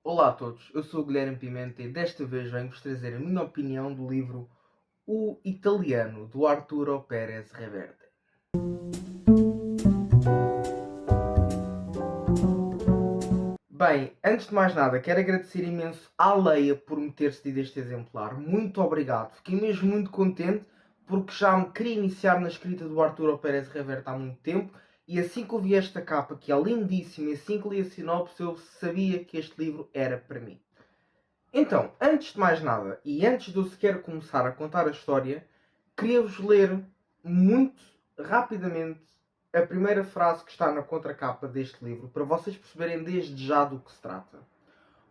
Olá a todos, eu sou o Guilherme Pimenta e desta vez venho-vos trazer a minha opinião do livro O Italiano, do Arturo Pérez Reverte. Bem, antes de mais nada, quero agradecer imenso à Leia por me ter cedido este exemplar. Muito obrigado, fiquei mesmo muito contente porque já me queria iniciar na escrita do Arturo Pérez Reverte há muito tempo e assim que eu vi esta capa, que é lindíssima, e assim que li a sinopse, eu sabia que este livro era para mim. Então, antes de mais nada, e antes de eu sequer começar a contar a história, queria-vos ler muito rapidamente a primeira frase que está na contracapa deste livro, para vocês perceberem desde já do que se trata.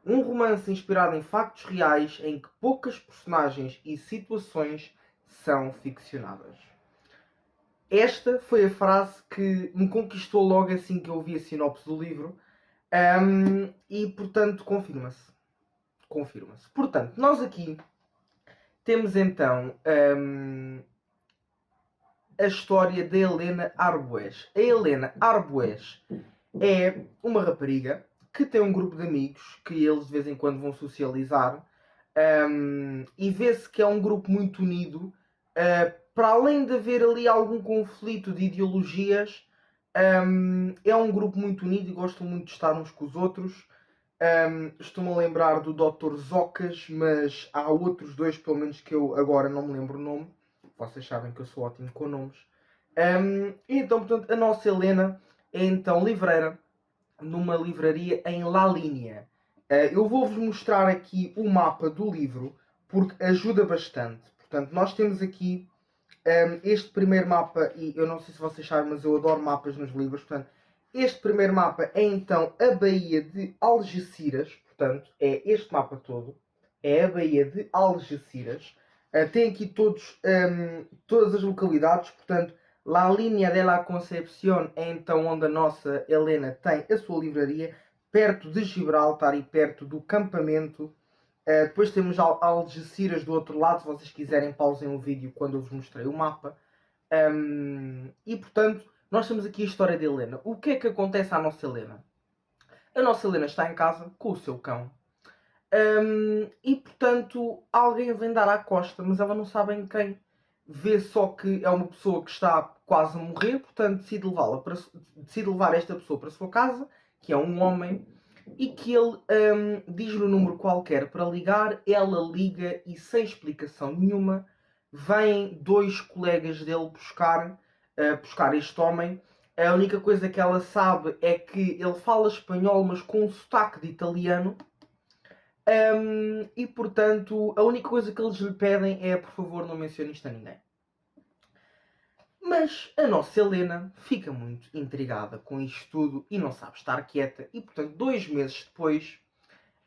Um romance inspirado em factos reais em que poucas personagens e situações são ficcionadas. Esta foi a frase que me conquistou logo assim que eu vi a sinopse do livro, e portanto confirma-se. Portanto, nós aqui temos então a história da Helena Arbues. A Helena Arbues é uma rapariga que tem um grupo de amigos que eles de vez em quando vão socializar, e vê-se que é um grupo muito unido. Para além de haver ali algum conflito de ideologias, é um grupo muito unido e gostam muito de estar uns com os outros. Estou-me a lembrar do Dr. Zocas, mas há outros dois, pelo menos, que eu agora não me lembro o nome. Vocês sabem que eu sou ótimo com nomes. Então, portanto, a nossa Helena é então livreira numa livraria em La Linea. Eu vou-vos mostrar aqui o mapa do livro, porque ajuda bastante. Portanto, nós temos aqui este primeiro mapa, e eu não sei se vocês sabem, mas eu adoro mapas nos livros. Portanto, este primeiro mapa é então a Baía de Algeciras. Portanto, é este mapa todo. É a Baía de Algeciras. Tem aqui todas as localidades. Portanto, La Linea de la Concepción é então onde a nossa Helena tem a sua livraria, perto de Gibraltar e perto do campamento. Depois temos Algeciras do outro lado, se vocês quiserem pausem o vídeo quando eu vos mostrei o mapa. E portanto, nós temos aqui a história de Helena. O que é que acontece à nossa Helena? A nossa Helena está em casa com o seu cão. E portanto, alguém vem dar à costa, mas ela não sabe em quem. Vê só que é uma pessoa que está quase a morrer, portanto decide levar esta pessoa para a sua casa, que é um homem, e que ele diz-lhe um número qualquer para ligar, ela liga e sem explicação nenhuma vêm dois colegas dele buscar este homem. A única coisa que ela sabe é que ele fala espanhol, mas com um sotaque de italiano. E portanto, a única coisa que eles lhe pedem é, por favor, não mencione isto a ninguém. Mas a nossa Helena fica muito intrigada com isto tudo e não sabe estar quieta. E portanto, 2 meses depois,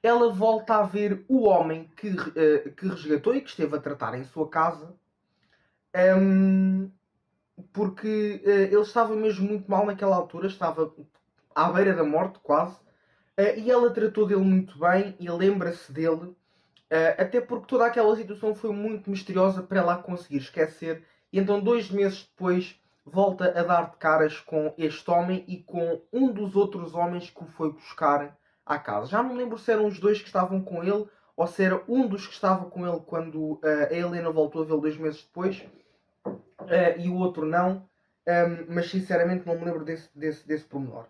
ela volta a ver o homem que resgatou e que esteve a tratar em sua casa. Porque ele estava mesmo muito mal naquela altura, estava à beira da morte quase. E ela tratou dele muito bem e lembra-se dele, até porque toda aquela situação foi muito misteriosa para ela conseguir esquecer. E então 2 meses depois volta a dar de caras com este homem e com um dos outros homens que o foi buscar à casa. Já não me lembro se eram os dois que estavam com ele ou se era um dos que estava com ele quando a Helena voltou a vê-lo 2 meses depois, e o outro não. Mas sinceramente não me lembro desse pormenor.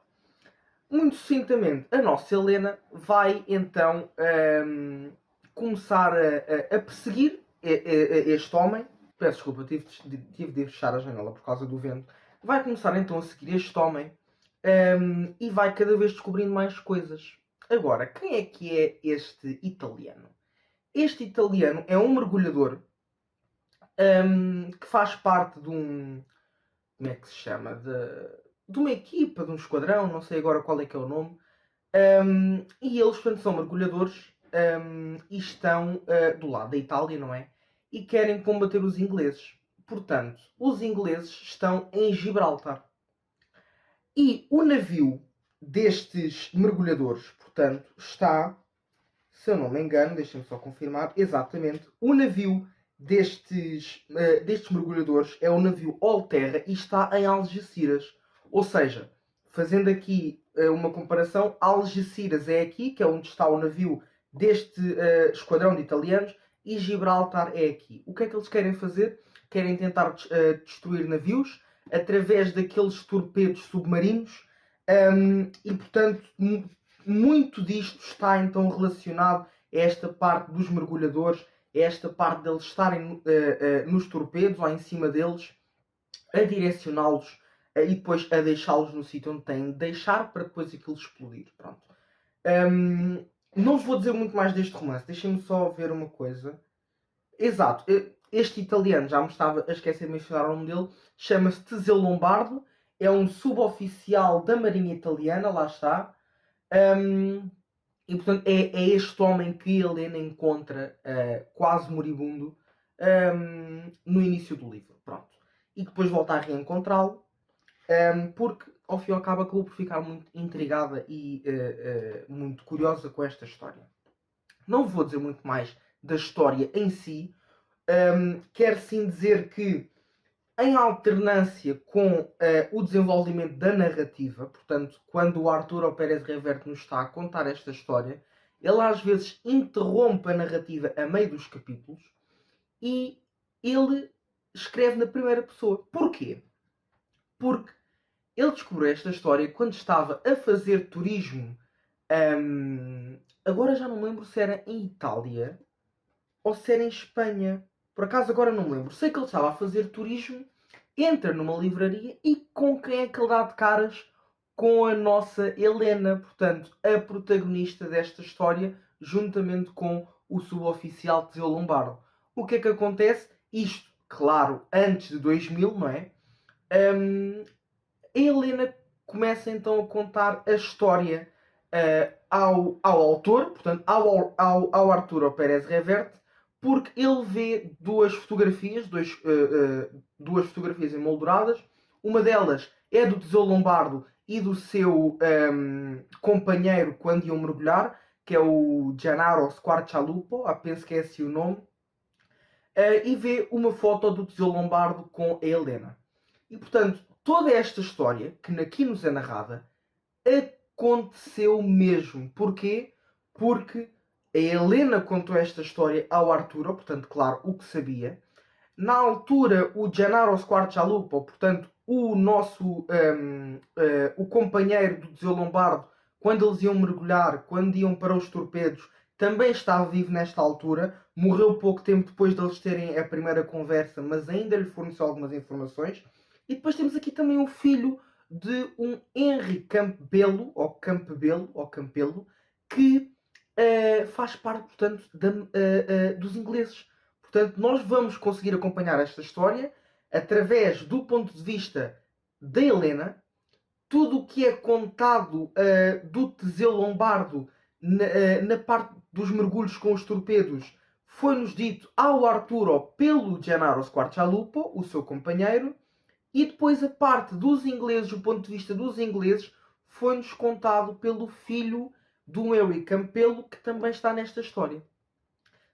Muito sucintamente, a nossa Helena vai então começar a perseguir este homem. Peço desculpa, tive de fechar a janela por causa do vento. Vai começar então a seguir este homem, e vai cada vez descobrindo mais coisas. Agora, quem é que é este italiano? Este italiano é um mergulhador que faz parte de um... Como é que se chama? De uma equipa, de um esquadrão, não sei agora qual é que é o nome. E eles, portanto, são mergulhadores, e estão do lado da Itália, não é? E querem combater os ingleses. Portanto, os ingleses estão em Gibraltar. E o navio destes mergulhadores, portanto, está, se eu não me engano, deixem-me só confirmar, exatamente, o navio destes mergulhadores é o navio All Terra e está em Algeciras. Ou seja, fazendo aqui uma comparação, Algeciras é aqui, que é onde está o navio deste esquadrão de italianos, e Gibraltar é aqui. O que é que eles querem fazer? Querem tentar destruir navios através daqueles torpedos submarinos, e portanto muito disto está então relacionado a esta parte dos mergulhadores, a esta parte deles estarem nos torpedos ou em cima deles, a direcioná-los e depois a deixá-los no sítio onde têm de deixar para depois aquilo explodir. Pronto. Não vou dizer muito mais deste romance, deixem-me só ver uma coisa. Exato, este italiano, já me estava a esquecer de mencionar o nome dele, chama-se Teseu Lombardo, é um suboficial da Marinha Italiana, lá está. E portanto é este homem que Helena encontra quase moribundo no início do livro. Pronto. E depois volta a reencontrá-lo, porque ao fim e ao cabo acabou por ficar muito intrigada e muito curiosa com esta história. Não vou dizer muito mais da história em si, quero sim dizer que em alternância com o desenvolvimento da narrativa, portanto, quando o Arturo Pérez Reverte nos está a contar esta história, ele às vezes interrompe a narrativa a meio dos capítulos e ele escreve na primeira pessoa. Porquê? Porque ele descobriu esta história quando estava a fazer turismo, agora já não me lembro se era em Itália ou se era em Espanha. Por acaso agora não me lembro. Sei que ele estava a fazer turismo, entra numa livraria e com quem é que ele dá de caras? Com a nossa Helena, portanto, a protagonista desta história, juntamente com o suboficial Teseu Lombardo. O que é que acontece? Isto, claro, antes de 2000, não é? A Helena começa então a contar a história ao autor, portanto, ao Arturo Pérez Reverte, porque ele vê duas fotografias emolduradas. Uma delas é do Teseu Lombardo e do seu companheiro quando iam mergulhar, que é o Gennaro Squarcialupo, penso que é assim o nome, e vê uma foto do Teseu Lombardo com a Helena. E portanto, toda esta história, que aqui nos é narrada, aconteceu mesmo. Porquê? Porque a Helena contou esta história ao Arturo, portanto, claro, o que sabia. Na altura, o Gennaro Squarcialupo, portanto, o nosso o companheiro do Teseu Lombardo, quando eles iam mergulhar, quando iam para os torpedos, também estava vivo nesta altura. Morreu pouco tempo depois de eles terem a primeira conversa, mas ainda lhe forneceu algumas informações. E depois temos aqui também o filho de um Henry Campbello, que faz parte, portanto, dos ingleses. Portanto, nós vamos conseguir acompanhar esta história através do ponto de vista da Helena. Tudo o que é contado do Teseu Lombardo na parte dos mergulhos com os torpedos foi-nos dito ao Arturo pelo Gennaro Squarcialupo, o seu companheiro, e depois a parte dos ingleses, o ponto de vista dos ingleses, foi-nos contado pelo filho do Henry Campbello, que também está nesta história.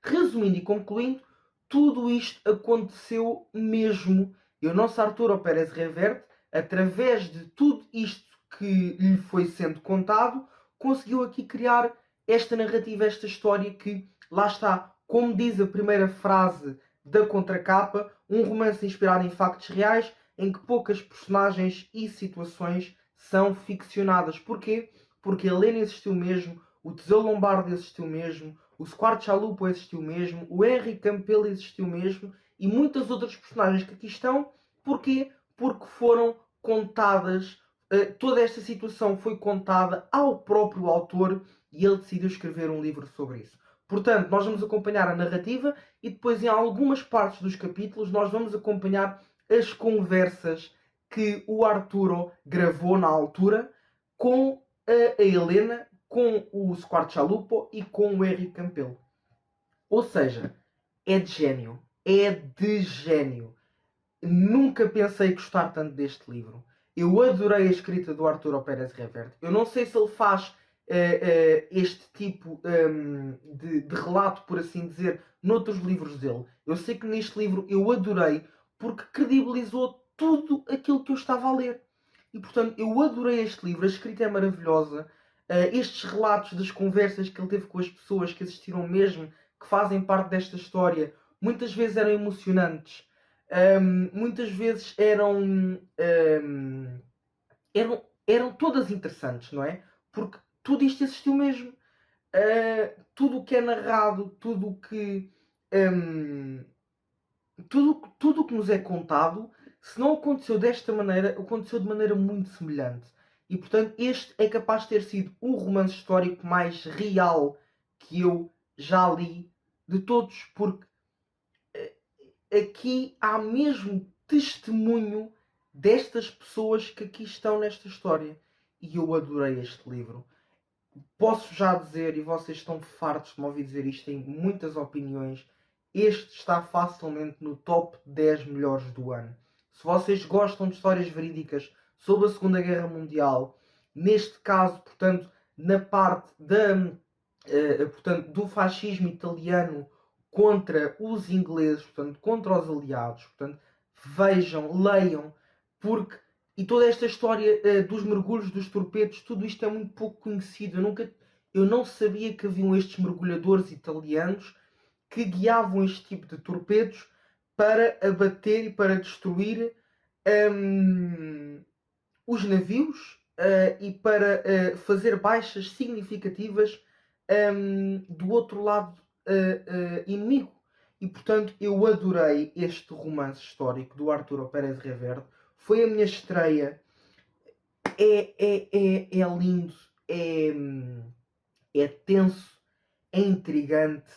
Resumindo e concluindo, tudo isto aconteceu mesmo. E o nosso Arturo Pérez Reverte, através de tudo isto que lhe foi sendo contado, conseguiu aqui criar esta narrativa, esta história que, lá está, como diz a primeira frase da contracapa, um romance inspirado em factos reais, em que poucas personagens e situações são ficcionadas. Porquê? Porque a Helena existiu mesmo, o Teseu Lombardo existiu mesmo, o Squarcialupo existiu mesmo, o Henry Campbell existiu mesmo e muitas outras personagens que aqui estão. Porquê? Porque foram contadas, toda esta situação foi contada ao próprio autor e ele decidiu escrever um livro sobre isso. Portanto, nós vamos acompanhar a narrativa e depois em algumas partes dos capítulos nós vamos acompanhar as conversas que o Arturo gravou na altura com a Helena, com o Squarcialupo e com o Henry Campbell. Ou seja, é de gênio. É de gênio. Nunca pensei gostar tanto deste livro. Eu adorei a escrita do Arturo Pérez Reverte. Eu não sei se ele faz este tipo de relato, por assim dizer, noutros livros dele. Eu sei que neste livro eu adorei porque credibilizou tudo aquilo que eu estava a ler. E portanto eu adorei este livro, a escrita é maravilhosa. Estes relatos das conversas que ele teve com as pessoas que assistiram mesmo, que fazem parte desta história, muitas vezes eram emocionantes, muitas vezes eram todas interessantes, não é? Porque tudo isto existiu mesmo. Tudo o que é narrado, tudo o que tudo o que nos é contado, se não aconteceu desta maneira, aconteceu de maneira muito semelhante. E portanto, este é capaz de ter sido o romance histórico mais real que eu já li de todos, porque aqui há mesmo testemunho destas pessoas que aqui estão nesta história. E eu adorei este livro. Posso já dizer, e vocês estão fartos de me ouvir dizer isto, têm muitas opiniões, este está facilmente no top 10 melhores do ano. Se vocês gostam de histórias verídicas sobre a Segunda Guerra Mundial, neste caso, portanto, na parte portanto, do fascismo italiano contra os ingleses, portanto, contra os aliados, portanto, vejam, leiam, porque e toda esta história dos mergulhos dos torpedos, tudo isto é muito pouco conhecido. Eu não sabia que haviam estes mergulhadores italianos que guiavam este tipo de torpedos para abater e para destruir os navios e para fazer baixas significativas do outro lado inimigo. E portanto eu adorei este romance histórico do Arturo Pérez Reverte. Foi a minha estreia. É lindo, é tenso, é intrigante,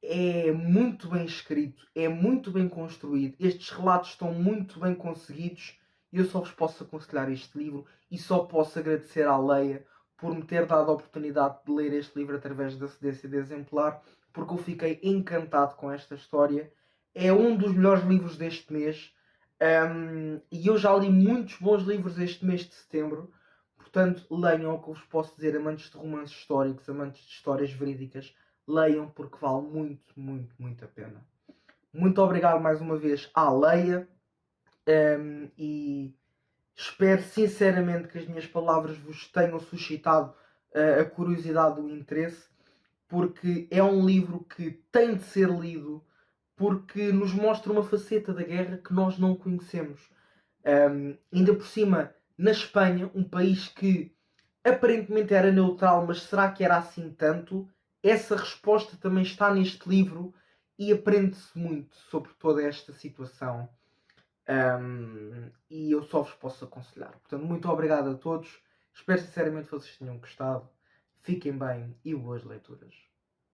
é muito bem escrito, é muito bem construído. Estes relatos estão muito bem conseguidos. E eu só vos posso aconselhar este livro e só posso agradecer à Leia por me ter dado a oportunidade de ler este livro através da cedência de exemplar, porque eu fiquei encantado com esta história. É um dos melhores livros deste mês. E eu já li muitos bons livros este mês de setembro. Portanto, leiam o que eu vos posso dizer, amantes de romances históricos, amantes de histórias verídicas. Leiam porque vale muito, muito, muito a pena. Muito obrigado mais uma vez à Leia e espero sinceramente que as minhas palavras vos tenham suscitado a curiosidade e o interesse, porque é um livro que tem de ser lido, porque nos mostra uma faceta da guerra que nós não conhecemos. Ainda por cima, na Espanha, um país que aparentemente era neutral, mas será que era assim tanto? Essa resposta também está neste livro e aprende-se muito sobre toda esta situação. E eu só vos posso aconselhar. Portanto, muito obrigado a todos. Espero sinceramente que vocês tenham gostado. Fiquem bem e boas leituras.